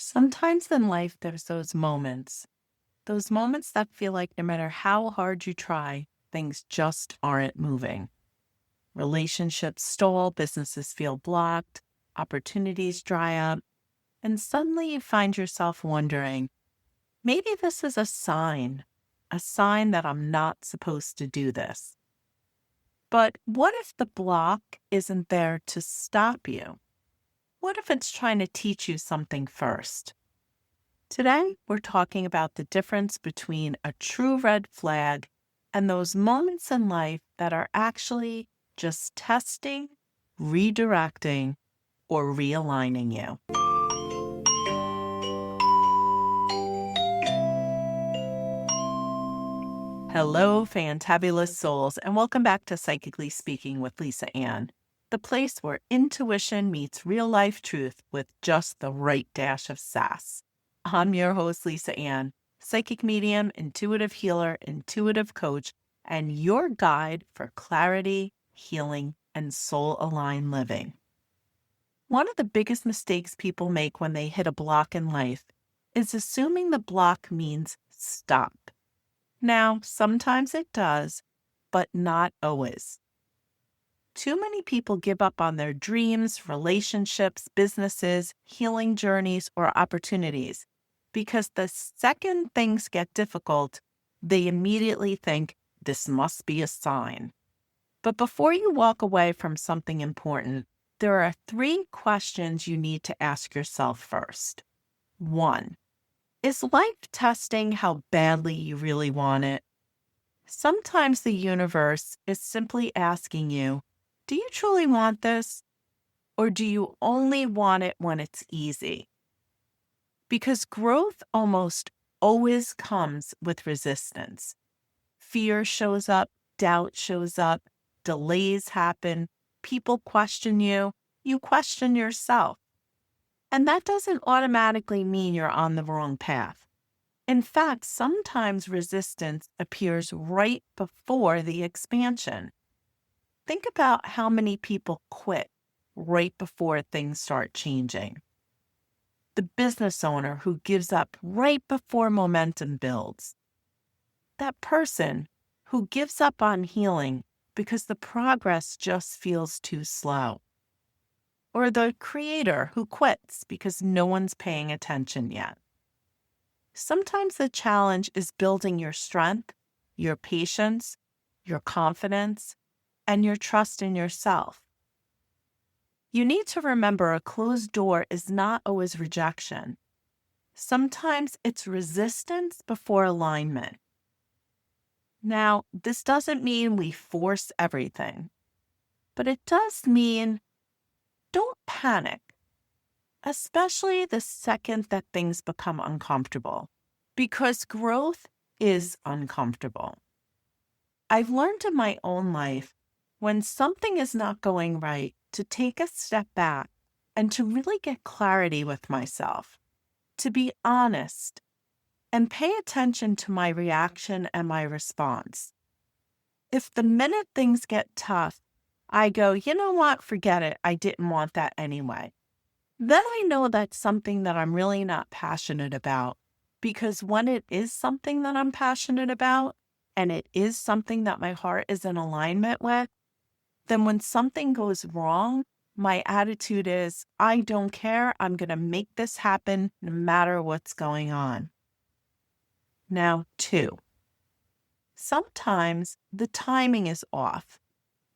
Sometimes in life, there's those moments that feel like no matter how hard you try, things just aren't moving. Relationships stall, businesses feel blocked, opportunities dry up, and suddenly you find yourself wondering, maybe this is a sign that I'm not supposed to do this. But what if the block isn't there to stop you? What if it's trying to teach you something first? Today, we're talking about the difference between a true red flag and those moments in life that are actually just testing, redirecting, or realigning you. Hello, fantabulous souls, and welcome back to Psychically Speaking with Lisa Ann, the place where intuition meets real life truth with just the right dash of sass. I'm your host, Lisa Ann, psychic medium, intuitive healer, intuitive coach, and your guide for clarity, healing, and soul aligned living. One of the biggest mistakes people make when they hit a block in life is assuming the block means stop. Now, sometimes it does, but not always. Too many people give up on their dreams, relationships, businesses, healing journeys, or opportunities because the second things get difficult, they immediately think this must be a sign. But before you walk away from something important, there are three questions you need to ask yourself first. 1. Is life testing how badly you really want it? Sometimes the universe is simply asking you, do you truly want this? Or do you only want it when it's easy? Because growth almost always comes with resistance. Fear shows up, doubt shows up, delays happen, people question you question yourself. And that doesn't automatically mean you're on the wrong path. In fact, sometimes resistance appears right before the expansion. Think about how many people quit right before things start changing. The business owner who gives up right before momentum builds. That person who gives up on healing because the progress just feels too slow. Or the creator who quits because no one's paying attention yet. Sometimes the challenge is building your strength, your patience, your confidence, and your trust in yourself. You need to remember a closed door is not always rejection. Sometimes it's resistance before alignment. Now, this doesn't mean we force everything, but it does mean don't panic, especially the second that things become uncomfortable, because growth is uncomfortable. I've learned in my own life when something is not going right to take a step back and to really get clarity with myself, to be honest and pay attention to my reaction and my response. If the minute things get tough, I go, you know what, forget it, I didn't want that anyway. Then I know that's something that I'm really not passionate about, because when it is something that I'm passionate about, and it is something that my heart is in alignment with, then when something goes wrong, my attitude is, I don't care, I'm going to make this happen no matter what's going on. Now, 2. Sometimes the timing is off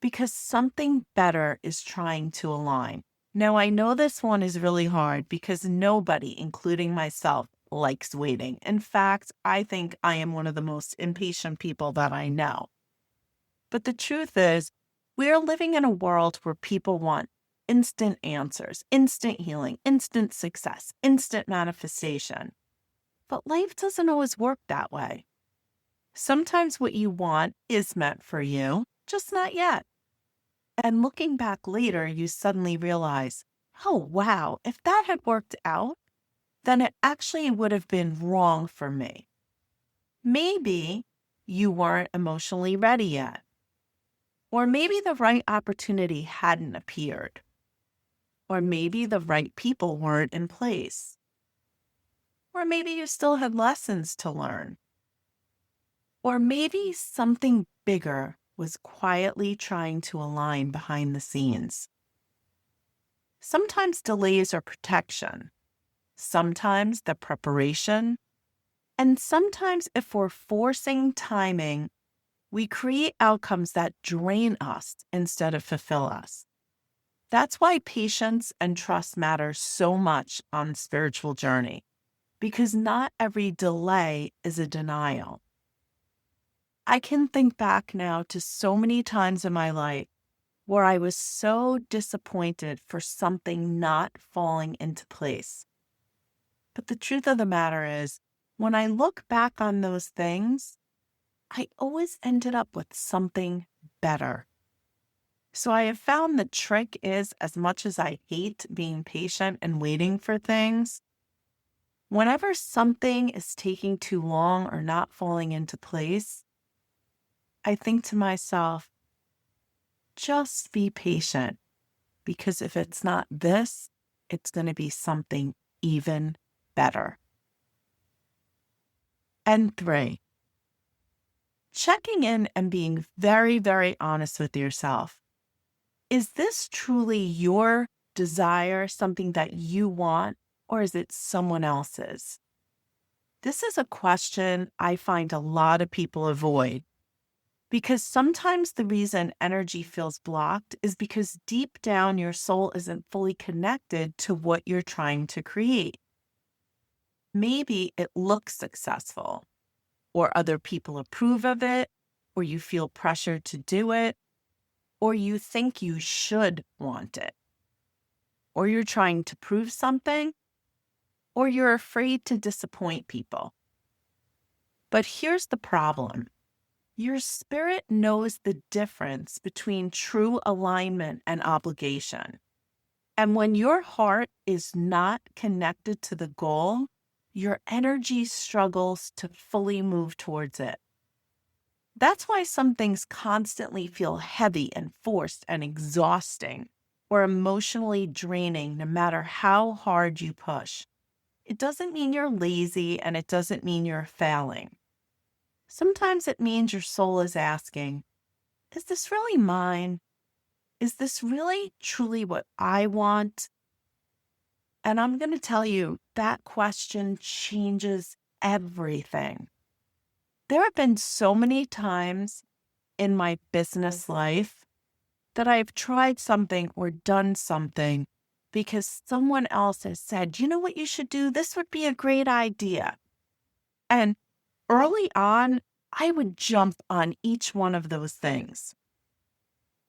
because something better is trying to align. Now, I know this one is really hard because nobody, including myself, likes waiting. In fact, I think I am one of the most impatient people that I know. But the truth is, we're living in a world where people want instant answers, instant healing, instant success, instant manifestation. But life doesn't always work that way. Sometimes what you want is meant for you, just not yet. And looking back later, you suddenly realize, oh, wow, if that had worked out, then it actually would have been wrong for me. Maybe you weren't emotionally ready yet. Or maybe the right opportunity hadn't appeared. Or maybe the right people weren't in place. Or maybe you still had lessons to learn. Or maybe something bigger was quietly trying to align behind the scenes. Sometimes delays are protection, sometimes the preparation, and sometimes if we're forcing timing, we create outcomes that drain us instead of fulfill us. That's why patience and trust matter so much on the spiritual journey, because not every delay is a denial. I can think back now to so many times in my life where I was so disappointed for something not falling into place. But the truth of the matter is, when I look back on those things, I always ended up with something better. So I have found the trick is, as much as I hate being patient and waiting for things, whenever something is taking too long or not falling into place, I think to myself, just be patient, because if it's not this, it's going to be something even better. And 3, checking in and being very, very honest with yourself. Is this truly your desire, something that you want, or is it someone else's? This is a question I find a lot of people avoid, because sometimes the reason energy feels blocked is because deep down your soul isn't fully connected to what you're trying to create. Maybe it looks successful, or other people approve of it, or you feel pressured to do it, or you think you should want it, or you're trying to prove something, or you're afraid to disappoint people. But here's the problem. Your spirit knows the difference between true alignment and obligation. And when your heart is not connected to the goal, your energy struggles to fully move towards it. That's why some things constantly feel heavy and forced and exhausting or emotionally draining no matter how hard you push. It doesn't mean you're lazy, and it doesn't mean you're failing. Sometimes it means your soul is asking, is this really mine? Is this really truly what I want? And I'm going to tell you, that question changes everything. There have been so many times in my business life that I've tried something or done something because someone else has said, you know what you should do? This would be a great idea. And early on, I would jump on each one of those things.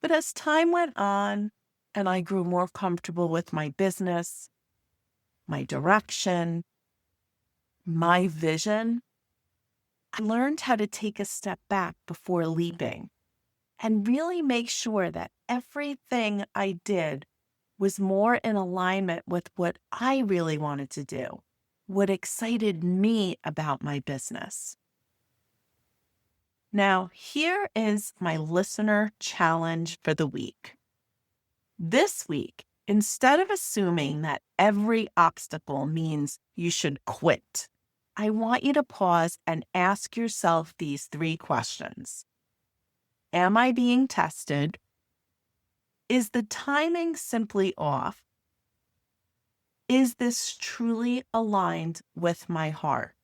But as time went on and I grew more comfortable with my business, my direction, my vision, I learned how to take a step back before leaping and really make sure that everything I did was more in alignment with what I really wanted to do, what excited me about my business. Now, here is my listener challenge for the week. This week, instead of assuming that every obstacle means you should quit, I want you to pause and ask yourself these 3 questions. Am I being tested? Is the timing simply off? Is this truly aligned with my heart?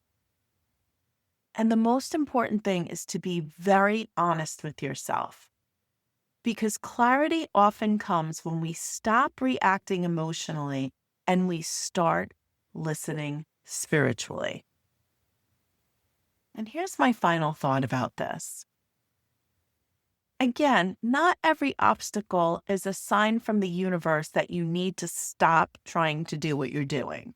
And the most important thing is to be very honest with yourself, because clarity often comes when we stop reacting emotionally and we start listening spiritually. And here's my final thought about this. Again, not every obstacle is a sign from the universe that you need to stop trying to do what you're doing.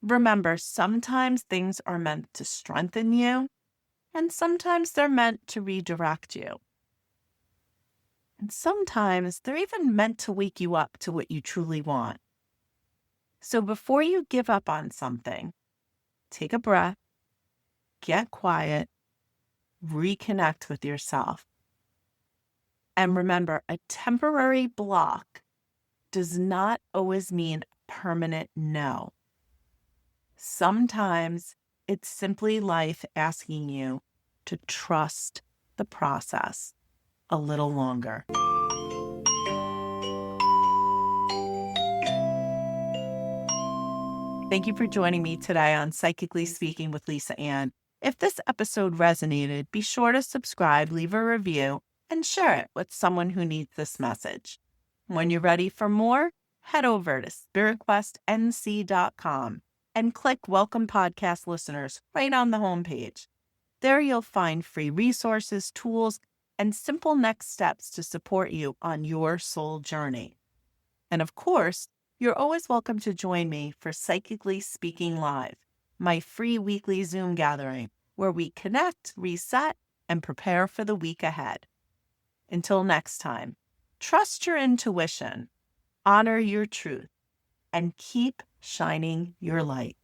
Remember, sometimes things are meant to strengthen you, and sometimes they're meant to redirect you. And sometimes they're even meant to wake you up to what you truly want. So before you give up on something, take a breath, get quiet, reconnect with yourself. And remember, a temporary block does not always mean a permanent no. Sometimes it's simply life asking you to trust the process a little longer. Thank you for joining me today on Psychically Speaking with Lisa Ann. If this episode resonated, be sure to subscribe, leave a review, and share it with someone who needs this message. When you're ready for more, head over to spiritquestnc.com and click Welcome Podcast Listeners right on the homepage. There you'll find free resources, tools, and simple next steps to support you on your soul journey. And of course, you're always welcome to join me for Psychically Speaking Live, my free weekly Zoom gathering where we connect, reset, and prepare for the week ahead. Until next time, trust your intuition, honor your truth, and keep shining your light.